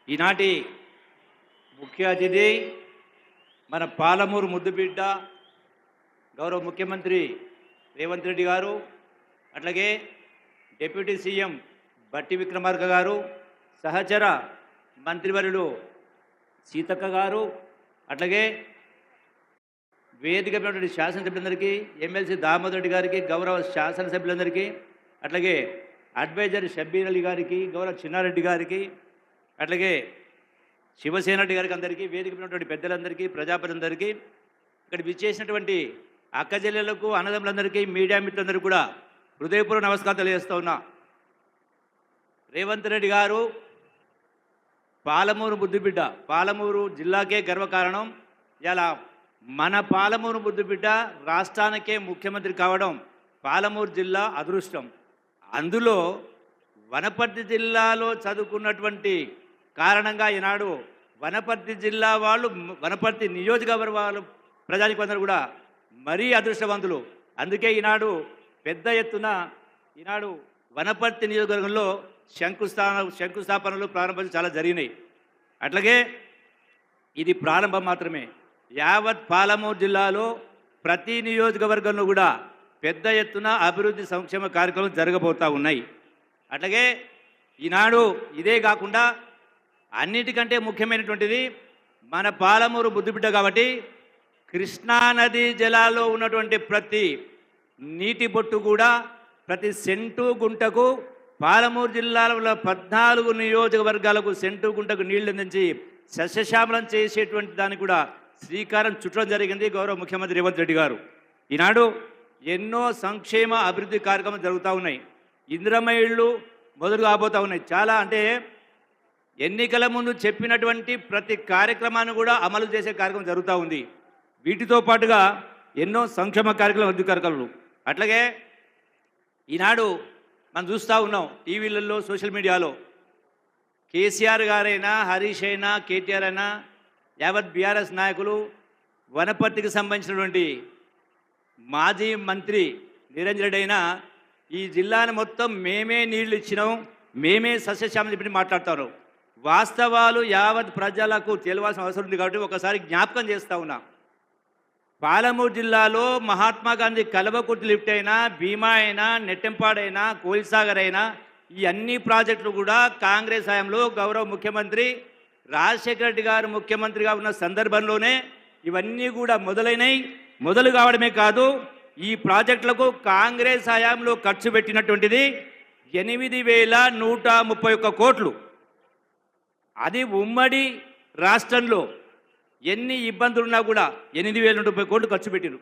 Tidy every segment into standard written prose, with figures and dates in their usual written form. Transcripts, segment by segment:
ఈనాటి ముఖ్య అతిథి మన పాలమూరు ముద్దుబిడ్డ గౌరవ ముఖ్యమంత్రి రేవంత్ రెడ్డి గారు, అట్లాగే డిప్యూటీ సీఎం బట్టి విక్రమార్క గారు, సహచర మంత్రివర్యులు సీతక్క గారు, అట్లాగే వేదిక ఉన్నటువంటి శాసనసభ్యులందరికీ, ఎమ్మెల్సీ దామోదర్ రెడ్డి గారికి, గౌరవ శాసనసభ్యులందరికీ, అట్లాగే అడ్వైజర్ షబ్బీర్ అలీ గారికి, గౌరవ చిన్నారెడ్డి గారికి, అట్లాగే శివసేన రెడ్డి గారికి, అందరికీ వేదిక ఉన్నటువంటి పెద్దలందరికీ, ప్రజాప్రతినిధులందరికీ, ఇక్కడ విచ్చేసినటువంటి అక్కచెల్లెలకు, అన్నదమ్ములందరికీ, మీడియా మిత్రులందరికీ కూడా హృదయపూర్వక నమస్కారం తెలియజేస్తూ ఉన్నా. రేవంత్ రెడ్డి గారు పాలమూరు ముద్దుబిడ్డ, పాలమూరు జిల్లాకే గర్వకారణం. ఇలా మన పాలమూరు ముద్దుబిడ్డ రాష్ట్రానికే ముఖ్యమంత్రి కావడం పాలమూరు జిల్లా అదృష్టం. అందులో వనపర్తి జిల్లాలో చదువుకున్నటువంటి కారణంగా ఈనాడు వనపర్తి జిల్లా వాళ్ళు, వనపర్తి నియోజకవర్గ వాళ్ళు, ప్రజానికి అందరూ కూడా మరీ అదృష్టవంతులు. అందుకే ఈనాడు పెద్ద ఎత్తున ఈనాడు వనపర్తి నియోజకవర్గంలో శంకుస్థాపనలు ప్రారంభాలు చాలా జరిగినాయి. అట్లాగే ఇది ప్రారంభం మాత్రమే. యావత్ పాలమూరు జిల్లాలో ప్రతి నియోజకవర్గంలో కూడా పెద్ద ఎత్తున అభివృద్ధి సంక్షేమ కార్యక్రమాలు జరగబోతూ ఉన్నాయి. అట్లాగే ఈనాడు ఇదే కాకుండా అన్నిటికంటే ముఖ్యమైనటువంటిది మన పాలమూరు ముద్దుబిడ్డ కాబట్టి కృష్ణానది జలాల్లో ఉన్నటువంటి ప్రతి నీటి బొట్టు కూడా, ప్రతి సెంటు గుంటకు పాలమూరు జిల్లాలో 14 నియోజకవర్గాలకు సెంటు గుంటకు నీళ్లు అందించి సస్యశ్యామలం చేసేటువంటి దానికి కూడా శ్రీకారం చుట్టడం జరిగింది గౌరవ ముఖ్యమంత్రి రేవంత్ రెడ్డి గారు. ఈనాడు ఎన్నో సంక్షేమ అభివృద్ధి కార్యక్రమాలు జరుగుతూ ఉన్నాయి. ఇందిరమ్మ ఇళ్ళు మొదలు కాబోతూ ఉన్నాయి. చాలా అంటే ఎన్నికల ముందు చెప్పినటువంటి ప్రతి కార్యక్రమాన్ని కూడా అమలు చేసే కార్యక్రమం జరుగుతూ ఉంది. వీటితో పాటుగా ఎన్నో సంక్షేమ కార్యక్రమాలు, అభివృద్ధి కార్యక్రమాలు. అట్లాగే ఈనాడు మనం చూస్తూ ఉన్నాం టీవీలలో, సోషల్ మీడియాలో కేసీఆర్ గారైనా, హరీష్ అయినా, కేటీఆర్ అయినా, యావత్ బీఆర్ఎస్ నాయకులు, వనపర్తికి సంబంధించినటువంటి మాజీ మంత్రి నిరంజన్ రెడ్డి అయినా ఈ జిల్లాను మొత్తం మేమే నీళ్లు ఇచ్చినాం, మేమే సస్యశ్యామం చెప్పి మాట్లాడతారు. వాస్తవాలు యావత్ ప్రజలకు తెలియాల్సిన అవసరం ఉంది కాబట్టి ఒకసారి జ్ఞాపకం చేస్తూ ఉన్నా. పాలమూరు జిల్లాలో మహాత్మా గాంధీ కల్వకుర్తి లిఫ్ట్ అయినా, భీమా అయినా, నెట్టెంపాడైనా, కోయిల్సాగర్ అయినా, ఈ అన్ని ప్రాజెక్టులు కూడా కాంగ్రెస్ హయాంలో గౌరవ ముఖ్యమంత్రి రాజశేఖర రెడ్డి గారు ముఖ్యమంత్రిగా ఉన్న సందర్భంలోనే ఇవన్నీ కూడా మొదలైనవి. మొదలు కావడమే కాదు, ఈ ప్రాజెక్టులకు కాంగ్రెస్ హయాంలో ఖర్చు పెట్టినటువంటిది 8,131 కోట్లు. అది ఉమ్మడి రాష్ట్రంలో ఎన్ని ఇబ్బందులున్నా కూడా 8,030 కోట్లు ఖర్చు పెట్టిరు.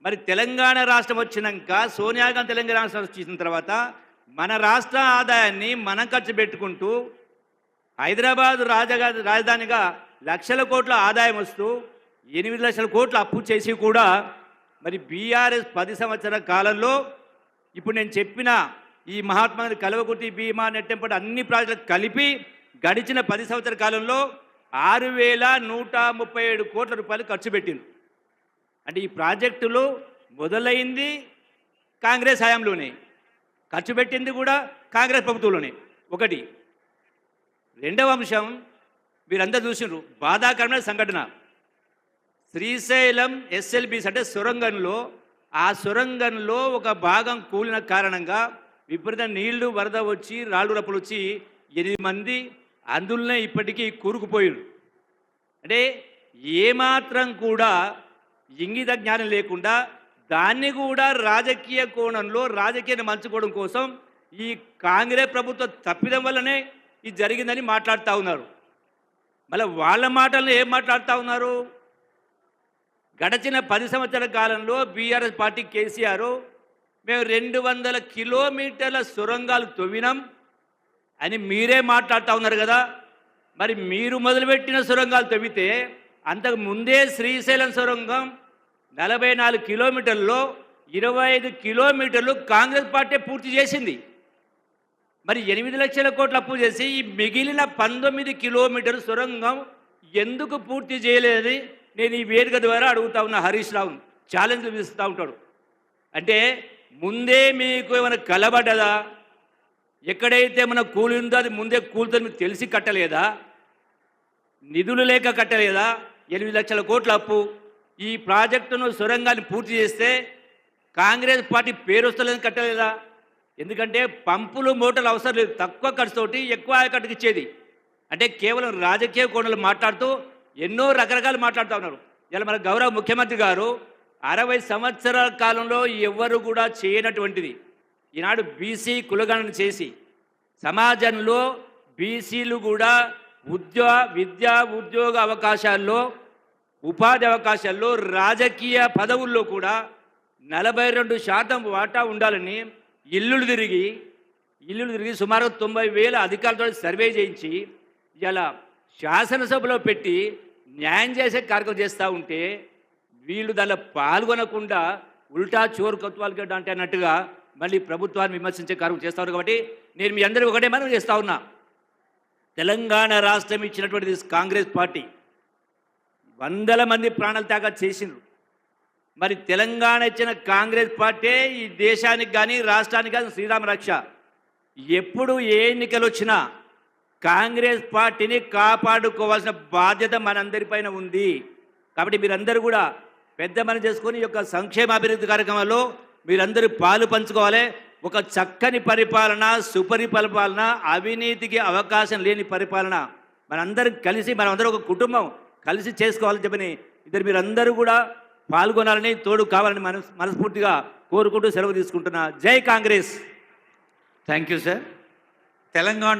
మరి తెలంగాణ రాష్ట్రం వచ్చినాక, సోనియా గాంధీ తెలంగాణ రాష్ట్రం వచ్చిన తర్వాత మన రాష్ట్ర ఆదాయాన్ని మనం ఖర్చు పెట్టుకుంటూ హైదరాబాద్ రాజధానిగా లక్షల కోట్ల ఆదాయం వస్తూ 8 లక్షల కోట్లు అప్పు చేసి కూడా మరి బీఆర్ఎస్ 10 సంవత్సరాల కాలంలో ఇప్పుడు నేను చెప్పిన ఈ మహాత్మా గాంధీ కల్వకుర్తి, భీమా, నెట్టెంపాడు అన్ని ప్రాజెక్టులు కలిపి గడిచిన 10 సంవత్సరాల కాలంలో 6,137 కోట్ల రూపాయలు ఖర్చు పెట్టింది. అంటే ఈ ప్రాజెక్టులు మొదలైంది కాంగ్రెస్ హయాంలోనే, ఖర్చు పెట్టింది కూడా కాంగ్రెస్ ప్రభుత్వంలోనే. ఒకటి. రెండవ అంశం, మీరందరూ చూసినారు బాధాకరమైన సంఘటన. శ్రీశైలం ఎస్ఎల్బీస్ అంటే సొరంగంలో, ఆ సొరంగంలో ఒక భాగం కూలిన కారణంగా విపరీత నీళ్లు, వరద వచ్చి, రాళ్ళు రప్పులు వచ్చి 8 మంది అందులోనే ఇప్పటికీ కూరుకుపోయారు. అంటే ఏమాత్రం కూడా ఇంగిత జ్ఞానం లేకుండా దాన్ని కూడా రాజకీయ కోణంలో, రాజకీయాన్ని మంచుకోవడం కోసం ఈ కాంగ్రెస్ ప్రభుత్వం తప్పిదం వల్లనే ఇది జరిగిందని మాట్లాడుతూ ఉన్నారు. మళ్ళీ వాళ్ళ మాటలను ఏం మాట్లాడుతూ ఉన్నారు? గడిచిన 10 సంవత్సరాల కాలంలో బీఆర్ఎస్ పార్టీ కేసీఆర్ మేము 200 కిలోమీటర్ల సొరంగాలు తవ్వినాం అని మీరే మాట్లాడుతూ ఉన్నారు కదా. మరి మీరు మొదలుపెట్టిన సొరంగాలు తవ్వితే అంతకు ముందే శ్రీశైలం సొరంగం 44 కిలోమీటర్లలో 25 కిలోమీటర్లు కాంగ్రెస్ పార్టీ పూర్తి చేసింది. మరి 8 లక్షల కోట్ల అప్పు చేసి ఈ మిగిలిన 19 కిలోమీటర్ల సొరంగం ఎందుకు పూర్తి చేయలేదు? నేను ఈ వేదిక ద్వారా అడుగుతా ఉన్న హరీష్ రావును, ఛాలెంజ్లు విధిస్తూ ఉంటాడు. అంటే ముందే మీకు ఏమైనా కలబడ్డదా? ఎక్కడైతే మన కూలి ఉందో అది ముందే కూలుతో మీకు తెలిసి కట్టలేదా? నిధులు లేక కట్టలేదా? 8 లక్షల కోట్ల అప్పు. ఈ ప్రాజెక్టును సొరంగాన్ని పూర్తి చేస్తే కాంగ్రెస్ పార్టీ పేరు వస్తలేదని కట్టలేదా? ఎందుకంటే పంపులు మోటార్లు అవసరం లేదు, తక్కువ ఖర్చుతోటి ఎక్కువ ఆయకట్టుకు ఇచ్చేది. అంటే కేవలం రాజకీయ కోణాలు మాట్లాడుతూ ఎన్నో రకరకాలు మాట్లాడుతూ ఉన్నారు. ఇలా మన గౌరవ ముఖ్యమంత్రి గారు 60 సంవత్సరాల కాలంలో ఎవ్వరు కూడా చేయనటువంటిది ఈనాడు బీసీ కులగణన చేసి సమాజంలో బీసీలు కూడా విద్యా ఉద్యోగ అవకాశాల్లో, ఉపాధి అవకాశాల్లో, రాజకీయ పదవుల్లో కూడా 42% వాటా ఉండాలని ఇల్లులు తిరిగి సుమారు 90,000 అధికారులతో సర్వే చేయించి ఇలా శాసనసభలో పెట్టి న్యాయం చేసే కార్యక్రమం చేస్తూ ఉంటే వీళ్ళు దానిలో పాల్గొనకుండా ఉల్టా చోరు కొత్వాలు గడ్డ అంటే అన్నట్టుగా మళ్ళీ ప్రభుత్వాన్ని విమర్శించే కార్యక్రమం చేస్తూ ఉన్నారు. కాబట్టి నేను మీ అందరికీ ఒకటే మనం చేస్తూ ఉన్నా, తెలంగాణ రాష్ట్రం ఇచ్చినటువంటి కాంగ్రెస్ పార్టీ వందల మంది ప్రాణాలు త్యాగం చేసిండ్రు. మరి తెలంగాణ ఇచ్చిన కాంగ్రెస్ పార్టీ ఈ దేశానికి కానీ రాష్ట్రానికి కానీ శ్రీరామ రక్ష. ఎప్పుడు ఏ ఎన్నికలు వచ్చినా కాంగ్రెస్ పార్టీని కాపాడుకోవాల్సిన బాధ్యత మనందరిపైన ఉంది. కాబట్టి మీరందరూ కూడా పెద్ద మన చేసుకొని ఈ యొక్క సంక్షేమ అభివృద్ధి కార్యక్రమాల్లో మీరందరూ పాలు పంచుకోవాలి. ఒక చక్కని పరిపాలన, సుపరిపాలన, అవినీతికి అవకాశం లేని పరిపాలన మనందరం కలిసి, మనమందరం ఒక కుటుంబం కలిసి చేసుకోవాలని చెప్పని మీరందరూ కూడా పాల్గొనాలని, తోడు కావాలని మనస్ఫూర్తిగా కోరుకుంటూ సెలవు తీసుకుంటున్నా. జై Congress. Thank you sir. Telangana